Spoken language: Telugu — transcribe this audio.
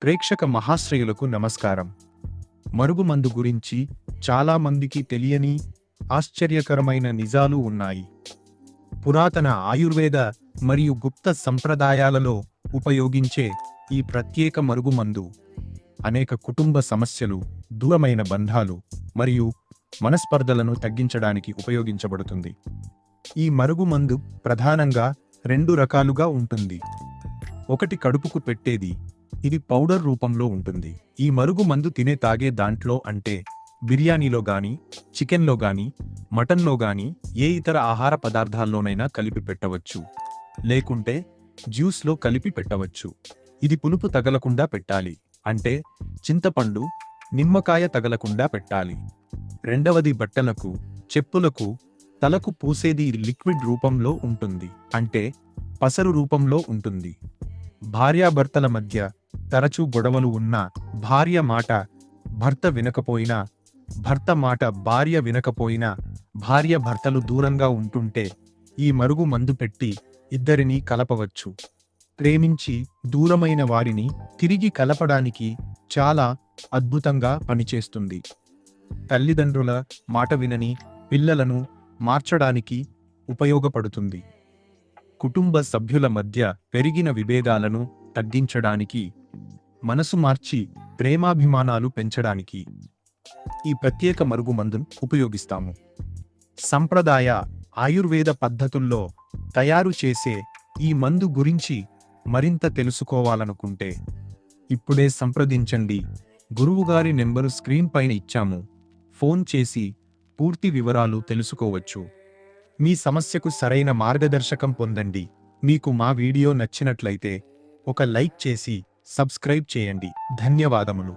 ప్రేక్షక మహాశ్రయులకు నమస్కారం. మరుగుమందు గురించి చాలా మందికి తెలియని ఆశ్చర్యకరమైన నిజాలు ఉన్నాయి. పురాతన ఆయుర్వేద మరియు గుప్త సంప్రదాయాలలో ఉపయోగించే ఈ ప్రత్యేక మరుగుమందు అనేక కుటుంబ సమస్యలు, దూరమైన బంధాలు మరియు మనస్పర్ధలను తగ్గించడానికి ఉపయోగించబడుతుంది. ఈ మరుగుమందు ప్రధానంగా 2 రకాలుగా ఉంటుంది. ఒకటి కడుపుకు పెట్టేది, ఇది పౌడర్ రూపంలో ఉంటుంది. ఈ మరుగుమందు తాగే దాంట్లో అంటే బిర్యానీలో గాని, చికెన్లో గాని, మటన్లో గాని, ఏ ఇతర ఆహార పదార్థాల్లోనైనా కలిపి పెట్టవచ్చు, లేకుంటే జ్యూస్లో కలిపి పెట్టవచ్చు. ఇది పులుపు తగలకుండా పెట్టాలి, అంటే చింతపండు, నిమ్మకాయ తగలకుండా పెట్టాలి. రెండవది బట్టలకు, చెప్పులకు, తలకు పూసేది లిక్విడ్ రూపంలో ఉంటుంది, అంటే పసరు రూపంలో ఉంటుంది. భార్యాభర్తల మధ్య తరచూ గొడవలు ఉన్నా, భార్య మాట భర్త వినకపోయినా, భర్త మాట భార్య వినకపోయినా, భార్య భర్తలు దూరంగా ఉంటుంటే ఈ మరుగు మందు పెట్టి ఇద్దరినీ కలపవచ్చు. ప్రేమించి దూరమైన వారిని తిరిగి కలపడానికి చాలా అద్భుతంగా పనిచేస్తుంది. తల్లిదండ్రుల మాట వినని పిల్లలను మార్చడానికి ఉపయోగపడుతుంది. కుటుంబ సభ్యుల మధ్య పెరిగిన విభేదాలను తగ్గించడానికి, మనసు మార్చి ప్రేమాభిమానాలు పెంచడానికి ఈ ప్రత్యేక మరుగుమందును ఉపయోగిస్తాము. సంప్రదాయ ఆయుర్వేద పద్ధతుల్లో తయారు చేసే ఈ మందు గురించి మరింత తెలుసుకోవాలనుకుంటే ఇప్పుడే సంప్రదించండి. గురువుగారి నెంబరు స్క్రీన్ పైన ఇచ్చాము. ఫోన్ చేసి పూర్తి వివరాలు తెలుసుకోవచ్చు. మీ సమస్యకు సరైన మార్గదర్శకం పొందండి. మీకు మా వీడియో నచ్చినట్లయితే ఒక లైక్ చేసి సబ్స్క్రైబ్ చేయండి. ధన్యవాదములు.